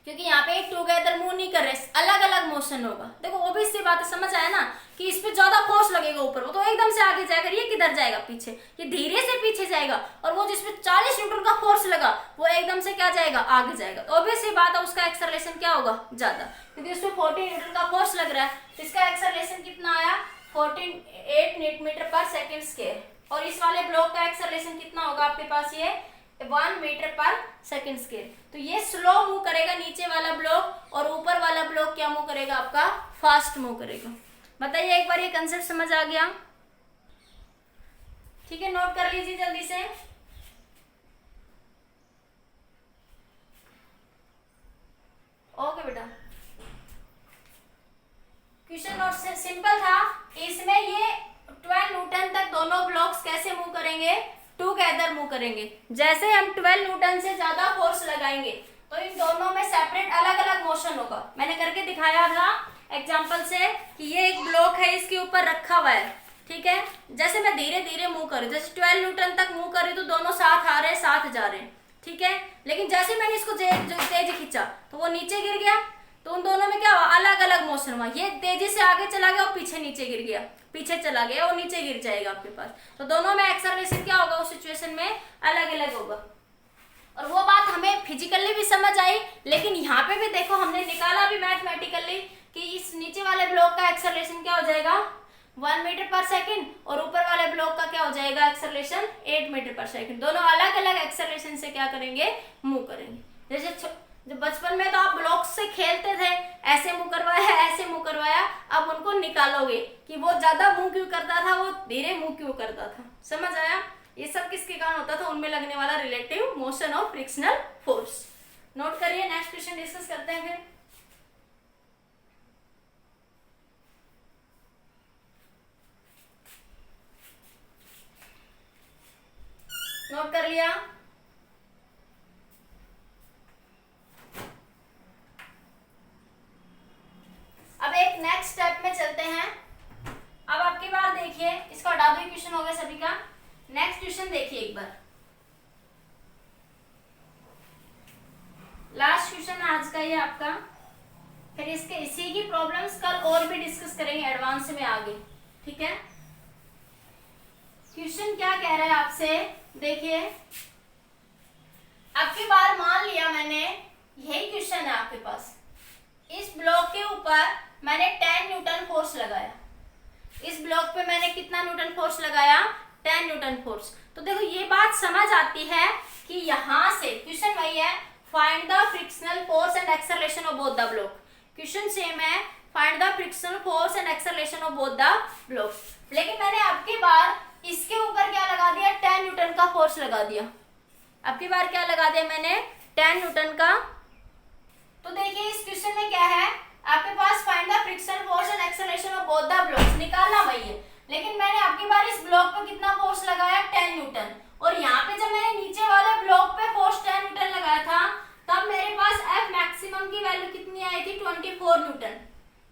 S1: क्योंकि यहाँ पे टुगेदर मूव नहीं कर रहे, अलग अलग मोशन होगा। देखो वो भी इससे बात समझ आया ना, कि इस पे ज्यादा फोर्स लगेगा ऊपर, वो तो एकदम से आगे जाएगा, ये किधर जाएगा, पीछे। ये धीरे से पीछे जाएगा, और वो जिसपे 40 न्यूटन का फोर्स लगा वो एकदम से क्या जाएगा, आगे जाएगा। तो ऑब्वियसली बात है उसका एक्सेलरेशन क्या होगा, ज्यादा, क्योंकि उसपे 40 न्यूटन का फोर्स लग रहा है। तो इसका एक्सेलरेशन कितना आया, 8 मीटर पर सेकेंड स्क्वायर। और इस वाले ब्लॉक का एक्सेलरेशन कितना होगा आपके पास, ये 1 मीटर पर सेकंड स्केल। तो ये स्लो मूव करेगा नीचे वाला ब्लॉक, और ऊपर वाला ब्लॉक क्या मूव करेगा आपका, फास्ट मूव करेगा। बताइए एक बार ये कंसेप्ट समझ आ गया? ठीक है, नोट कर लीजिए जल्दी से। ओके बेटा, क्वेश्चन नोट से सिंपल था। इसमें ये 12 न्यूटन तक दोनों ब्लॉक्स कैसे मूव करेंगे, टुगेदर मूव करेंगे। जैसे हम 12 न्यूटन से ज्यादा फोर्स लगाएंगे तो इन दोनों में सेपरेट अलग अलग मोशन होगा। मैंने करके दिखाया था एग्जांपल से कि ये एक ब्लॉक है, इसके ऊपर रखा हुआ है, ठीक है। जैसे मैं धीरे धीरे मूव कर रही हूँ, जैसे 12 न्यूटन तक मूव कर रही हूँ तो दोनों साथ आ रहे हैं, साथ जा रहे हैं, ठीक है। लेकिन जैसे मैंने इसको तेज खींचा तो वो नीचे गिर गया, तो उन दोनों में क्या हुआ, अलग अलग मोशन हुआ। ये तेजी से आगे चला गया और पीछे नीचे गिर गया, पीछे चला गया और नीचे गिर जाएगा आपके पास। तो दोनों में एक्सेलरेशन क्या होगा, उस सिचुएशन में अलग अलग होगा। और वो बात हमें फिजिकली भी समझ आई, लेकिन यहाँ पे भी देखो हमने निकाला भी मैथमेटिकली कि इस नीचे वाले ब्लॉक का एक्सेलरेशन क्या हो जाएगा, 1 मीटर पर सेकंड, और ऊपर वाले ब्लॉक का क्या हो जाएगा एक्सेलरेशन, 8 मीटर पर सेकंड। दोनों अलग अलग एक्सेलरेशन से क्या करेंगे, मूव करेंगे। जैसे जब बचपन में तो आप ब्लॉक से खेलते थे, ऐसे मुंह करवाया ऐसे मुंह करवाया, अब उनको निकालोगे कि वो ज्यादा मुंह क्यों करता था, वो धीरे मुंह क्यों करता था। समझ आया? ये सब किसके कारण होता था, उनमें लगने वाला relative motion of frictional force. Note करिए, नेक्स्ट क्वेश्चन डिस्कस करते हैं फिर। नोट कर लिया? अब एक नेक्स्ट स्टेप में चलते हैं। अब आपकी बार देखिए, इसका हटा दो, क्वेश्चन हो गया सभी का। नेक्स्ट क्वेश्चन देखिए एक बार, लास्ट क्वेश्चन आज का ये आपका। फिर इसके इसी की प्रॉब्लम्स कल और भी डिस्कस करेंगे एडवांस में आगे, ठीक है। क्वेश्चन क्या कह रहा है आपसे, देखिए। आपकी बार मान लिया मैंने, यही क्वेश्चन है आपके पास। इस ब्लॉक के ऊपर मैंने 10 न्यूटन फोर्स लगाया। इस ब्लॉक पे मैंने कितना न्यूटन फोर्स लगाया, 10 न्यूटन फोर्स। तो देखो ये बात समझ आती है कि यहां से क्वेश्चन वही है, find the frictional force and acceleration of both the block. Question same है, find the frictional force and acceleration of both the block. लेकिन मैंने आपकी बार इसके ऊपर क्या लगा दिया, 10 न्यूटन का फोर्स लगा दिया। आपकी बार क्या लगा दिया मैंने, 10 न्यूटन का। तो देखिए इस क्वेश्चन में क्या है, आपके पास find the frictional force and acceleration of both the blocks, निकालना वही है। लेकिन मैंने आपकी बार इस ब्लॉक पे कितना फोर्स लगाया, 10 न्यूटन। और यहाँ पे जब मैंने नीचे वाले ब्लॉक पे फोर्स 10 न्यूटन लगाया था, तब मेरे पास एफ मैक्सिमम की वैल्यू कितनी आई थी, 24 न्यूटन।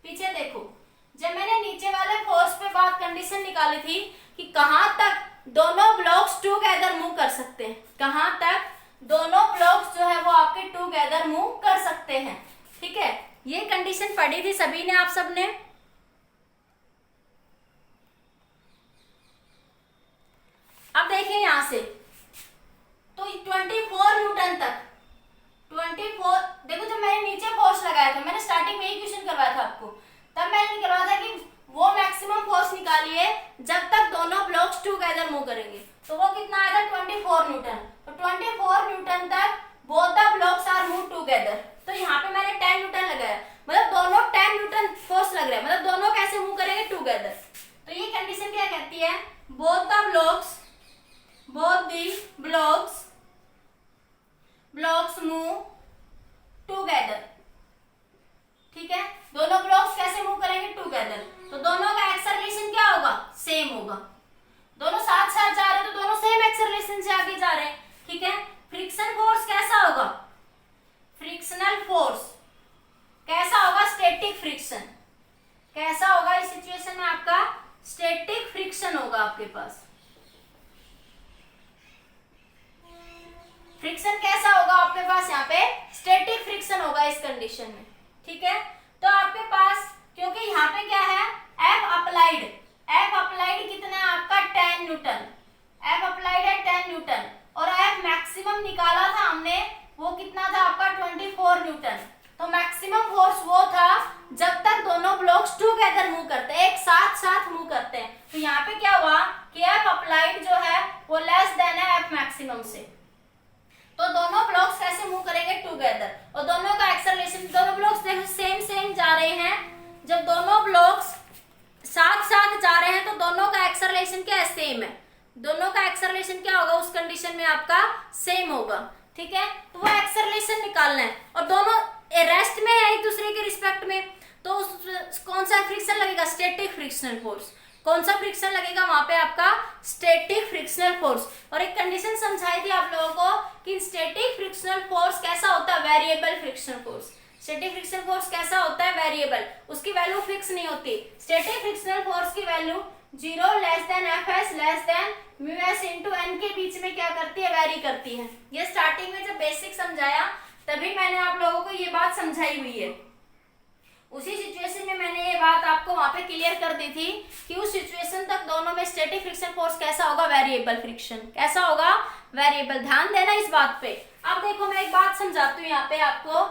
S1: पीछे देखो, जब मैंने नीचे वाले फोर्स पे बात कंडीशन निकाली थी कि कहां तक दोनों ब्लॉक्स टुगेदर मूव कर सकते हैं, कहां तक दोनों ब्लॉक्स जो है वो आपके टुगेदर मूव कर सकते हैं, ठीक है। ये कंडीशन पढ़ी थी सभी ने, आप सब ने। अब देखिए यहां से तो 24 न्यूटन तक, 24 देखो, जब मैंने नीचे फोर्स लगाया था, मैंने स्टार्टिंग में ही क्वेश्चन करवाया था आपको, तब मैंने निकलवाया था कि वो मैक्सिमम फोर्स निकालिए जब तक दोनों ब्लॉक्स टुगेदर मूव करेंगे। तो वो कितना आया था, 24 न्यूटन। तो 24 न्यूटन तक both the blocks are move together. तो यहाँ पे मैंने 10 न्यूटन लगाया, मतलब दोनों 10 न्यूटन फोर्स लग रहा है, मतलब दोनों कैसे मूव करेंगे, टुगेदर। तो ये कंडीशन क्या कहती है, both the blocks move together, ठीक है। दोनों ब्लॉक्स कैसे मूव करेंगे, टुगेदर। तो दोनों का एक्सेलरेशन क्या होगा, सेम होगा। दोनों साथ साथ जा रहे हैं तो दोनों सेम एक्सेलरेशन से आगे जा रहे हैं, ठीक है। फ्रिक्शन फोर्स कैसा होगा, फ्रिक्शनल फोर्स कैसा होगा, स्टैटिक फ्रिक्शन कैसा होगा, इस सिचुएशन में आपका स्टैटिक फ्रिक्शन होगा आपके पास। फ्रिक्शन कैसा होगा आपके पास, यहाँ पे स्टैटिक फ्रिक्शन होगा इस कंडीशन में, ठीक है। तो आपके पास क्योंकि यहाँ पे क्या है, एफ अप्लाइड कितना है आपका, 10 न्यूटन। एफ अप्लाइड है 10 न्यूटन, और एफ मैक्सिमम निकाला था हमने, वो कितना था आपका, 24 न्यूटन। तो मैक्सिमम फोर्स वो था जब तक दोनों ब्लॉक्स टुगेदर मूव करते हैं, एक साथ साथ मूव करते हैं। तो यहाँ पे क्या हुआ कि एफ अप्लाइड जो है वो लेस देन है एफ मैक्सिमम से, दोनों ब्लॉक्स साथ साथ जा रहे हैं तो दोनों का एक्सेलरेशन क्या है, सेम है। दोनों का एक्सेलरेशन क्या होगा उस कंडीशन में आपका सेम होगा, ठीक है। तो वो एक्सेलरेशन निकालना है और दोनों रेस्ट में है एक दूसरे के रिस्पेक्ट में, तो कौन सा फ्रिक्शन लगेगा, स्टैटिक फ्रिक्शनल फोर्स। कौन सा फ्रिक्शन लगेगा वहां पे, आपका स्टैटिक फ्रिक्शनल फोर्स। और एक कंडीशन समझाई थी आप लोगों को कि स्टैटिक फ्रिक्शनल फोर्स कैसा होता है, variable frictional force. Static frictional force कैसा होता है, वेरिएबल, उसकी वैल्यू फिक्स नहीं होती। स्टैटिक फ्रिक्शनल फोर्स की value 0 less then Fs less than μs into n के बीच में क्या करती है, वेरी करती है। ये स्टार्टिंग में जब बेसिक समझाया तभी मैंने आप लोगों को ये बात समझाई हुई है। उसी सिचुएशन में मैंने ये बात आपको वहां पे क्लियर कर दी थी कि उस सिचुएशन तक दोनों में स्टैटिक फ्रिक्शन फोर्स कैसा होगा, वेरिएबल फ्रिक्शन। कैसा होगा, वेरिएबल। ध्यान देना इस बात पे। अब देखो मैं एक बात समझाती हूँ यहाँ पे आपको।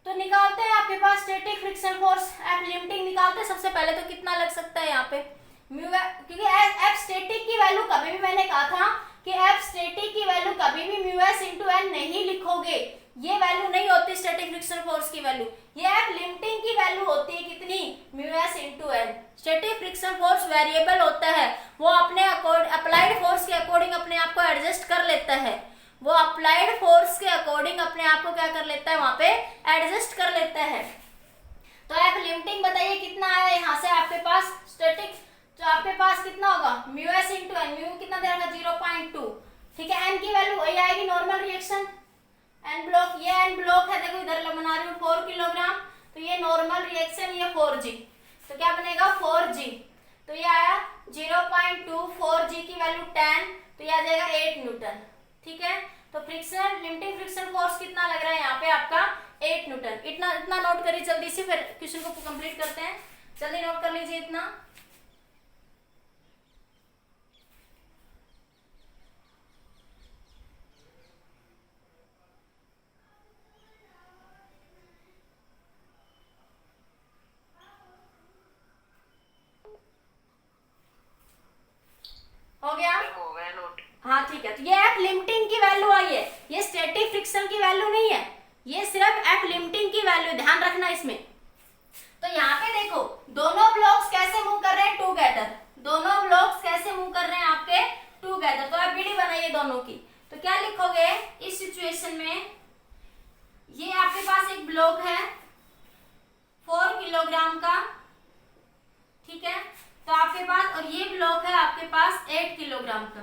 S1: तो निकालते हैं आपके पास static friction force, F limiting निकालते हैं। सबसे पहले तो कितना लग सकता है यहाँ पे, क्योंकि एफ स्टैटिक की वैल्यू कभी भी मैंने कहा था कि एफ स्टैटिक की वैल्यू कभी भी μs इंटू n नहीं लिखोगे, ये वैल्यू नहीं होती स्टैटिक फ्रिक्शन फोर्स की वैल्यू। ये एफ लिमिटिंग की वैल्यू होती है कितनी, μs into n। Static friction force variable होता है, वो अपने अप्लाइड फोर्स के अकॉर्डिंग अपने आप को एडजस्ट कर लेता है। वो अप्लाइड फोर्स के अकॉर्डिंग अपने आप को क्या कर लेता है, वहां पे एडजस्ट कर लेता है। तो एफ लिमिटिंग बताइए कितना आया यहाँ से आपके पास स्टैटिक, तो आपके पास कितना होगा, μs इंटू n। म्यू कितना दे रखा, 0.2, ठीक है। n की वैल्यू वही आएगी, नॉर्मल रिएक्शन। n ब्लॉक, ये n ब्लॉक है, देखो इधर बना रही हूँ 4 किलोग्राम, तो ये नॉर्मल रिएक्शन, ये 4g, तो क्या बनेगा 4g। तो ये आया 0.2, 4g की वैल्यू 10, तो ये आ जाएगा 8 न्यूटन, ठीक है। तो फ्रिक्शन लिमिटिंग फ्रिक्शन फोर्स कितना लग रहा है यहाँ पे आपका, 8 न्यूटन। इतना नोट करिए जल्दी से, फिर क्वेश्चन को कंप्लीट करते हैं। जल्दी नोट कर लीजिए इतना। हो गया,
S2: हो गया नोट।
S1: हाँ ठीक है। तो ये एफ लिमिटिंग की वैल्यू आई है, ये स्टैटिक फ्रिक्शन की वैल्यू नहीं है, ये सिर्फ एफ लिमिटिंग की वैल्यू, ध्यान रखना इसमें। तो यहाँ पे देखो दोनों ब्लॉक्स कैसे मूव कर रहे हैं, टुगेदर। दोनों ब्लॉक्स कैसे मूव कर रहे हैं आपके, टुगेदर। तो आप बीडी बनाइए दोनों की। तो क्या लिखोगे इस सिचुएशन में, ये आपके पास एक ब्लॉक है 4 किलोग्राम का, ठीक है। तो आपके पास, और ये ब्लॉक है आपके पास 8 किलोग्राम का,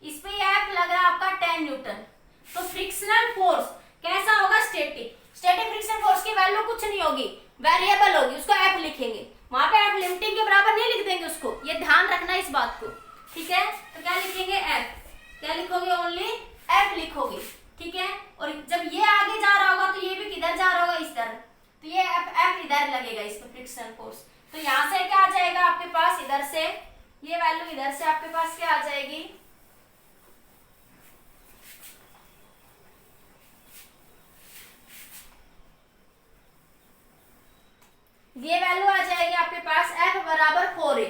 S1: इस पे एफ लग रहा है आपका 10 न्यूटन। तो फ्रिक्शनल फोर्स कैसा होगा, स्टैटिक। स्टैटिक फ्रिक्शन फोर्स की वैल्यू कुछ नहीं होगी, वेरिएबल होगी, उसको एफ लिखेंगे। वहां पे एफ लिमिटिंग के बराबर नहीं लिख देंगे उसको, ये ध्यान रखना इस बात को, ठीक है। तो क्या लिखेंगे, एफ। क्या लिखोगे, ओनली एफ लिखोगे, ठीक है। और जब ये आगे जा रहा होगा तो ये भी किधर जा रहा होगा, इस तरह, तो ये एफ इधर लगेगा इसमें फ्रिक्शन फोर्स। तो यहाँ से क्या आ जाएगा आपके पास, इधर से ये वैल्यू, इधर से आपके पास क्या आ जाएगी, ये वैल्यू आ जाएगी आपके पास F बराबर 4a।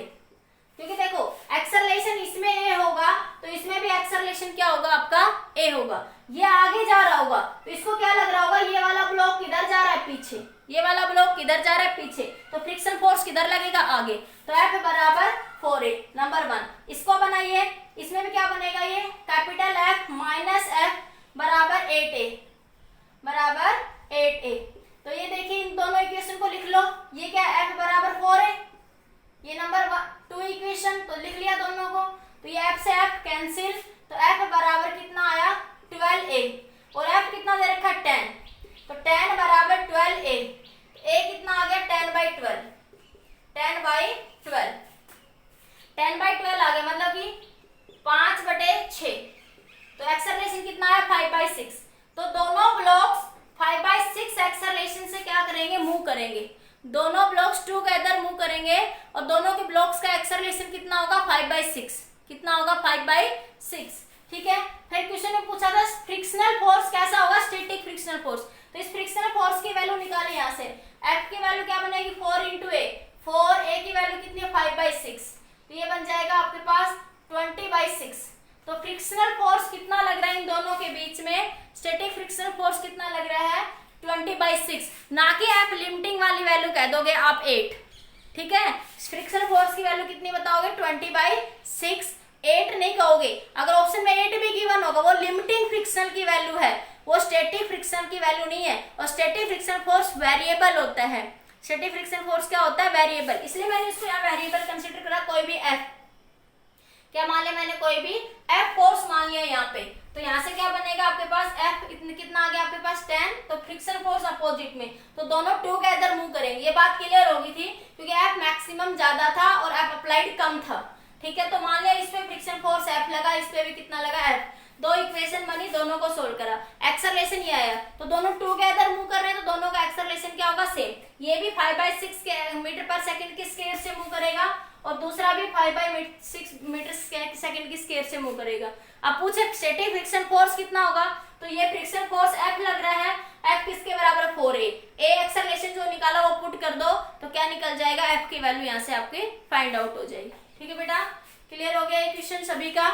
S1: क्योंकि देखो एक्सेलरेशन इसमें a होगा तो इसमें भी एक्सेलरेशन क्या होगा आपका, a होगा। ये आगे जा रहा होगा तो इसको क्या लग रहा होगा, ये वाला ब्लॉक किधर जा रहा है, पीछे। ये वाला ब्लॉक किधर जा रहा है, पीछे। तो फ्रिक्शन फोर्स किधर लगेगा, आगे। तो F बराबर 4a, नंबर 1। इसको बनाइए, इसमें भी क्या बनेगा, ये कैपिटल F माइनस F बराबर 8a, बराबर 8a। तो ये देखिए इन दोनों इक्वेशन को लिख लो। ये क्या है, F बराबर 4 है, ये नंबर 2 इक्वेशन, तो लिख लिया दोनों को। तो ये F से F कैंसिल, तो F बराबर कितना आया, 12a। और F कितना दे रखा है, 10, तो 10 बराबर 12a। a कितना आ गया, 10/12, 10/12, 10/12 आ गया, मतलब कि 5/6। तो एक्सेलरेशन कितना है, 5/6। तो दोनों ब्लॉक्स 5/6 एक्सेलरेशन से क्या करेंगे, मूव करेंगे। दोनों ब्लॉक्स टुगेदर मूव करेंगे और दोनों के ब्लॉक्स का एक्सेलरेशन कितना होगा, 5/6। कितना होगा, 5/6, ठीक है। फिर क्वेश्चन में पूछा था फ्रिक्शनल फोर्स कैसा होगा, स्टैटिक फ्रिक्शनल फोर्स। तो इस फ्रिक्शनल फोर्स की वैल्यू निकालें यहाँ से। F की वैल्यू क्या बनेगी, 4 × a। 4a की वैल्यू कितनी है, 5/6। तो ये बन जाएगा आपके पास 20/6। तो फ्रिक्शनल फोर्स कितना लग रहा है इन दोनों के बीच में, स्टैटिक फ्रिक्शनल फोर्स कितना लग रहा है, 20/6। ना कि आप लिमिटिंग वाली वैल्यू कह दोगे आप 8, ठीक है। फ्रिक्शन फोर्स की वैल्यू कितनी बताओगे 20/6। 8 नहीं कहोगे, अगर ऑप्शन में 8 भी गिवन होगा वो लिमिटिंग फ्रिक्शन की वैल्यू है, वो स्टैटिक फ्रिक्शन की वैल्यू नहीं है। और स्टैटिक फ्रिक्शन फोर्स वेरिएबल होता है। स्टैटिक फ्रिक्शन फोर्स क्या होता है? वेरिएबल। इसलिए मैंने इसको यहाँ वेरिएबल कंसीडर करा। कोई भी एफ, क्या मान लिया मैंने? कोई भी एफ फोर्स मान लिया यहाँ पे। तो यहाँ से क्या बनेगा आपके पास? एफ कितना आ गया आपके पास? 10। तो फ्रिक्शन फोर्स अपोजिट में, तो दोनों टुगेदर मूव करेंगे। ये बात क्लियर होगी थी, क्योंकि एफ मैक्सिमम ज्यादा था और एफ अप्लाइड कम था। ठीक है, तो मान लिया इस पे फ्रिक्शन फोर्स एफ लगा, इस पे भी कितना लगा? एफ। दो इक्वेशन बनी, दोनों को सोल्व करा, एक्सेलरेशन ये आया। तो दोनों टुगेदर मूव कर रहे हैं, तो दोनों का एक्सेलरेशन क्या होगा? सेम। ये भी 5/6 मीटर पर सेकंड की स्केयर से मूव करेगा और दूसरा भी 5/6 मीटर सेकंड की स्केयर से मूव करेगा। अब पूछे स्टैटिक फ्रिक्शन फोर्स कितना होगा, तो ये फ्रिक्शन फोर्स एफ लग रहा है। एफ किसके बराबर? 4a। ए एक्सेलरेशन जो निकाला वो पुट कर दो, तो क्या निकल जाएगा? एफ की वैल्यू यहाँ से आपकी फाइंड आउट हो जाएगी। ठीक है बेटा, क्लियर हो गया ये क्वेश्चन सभी का?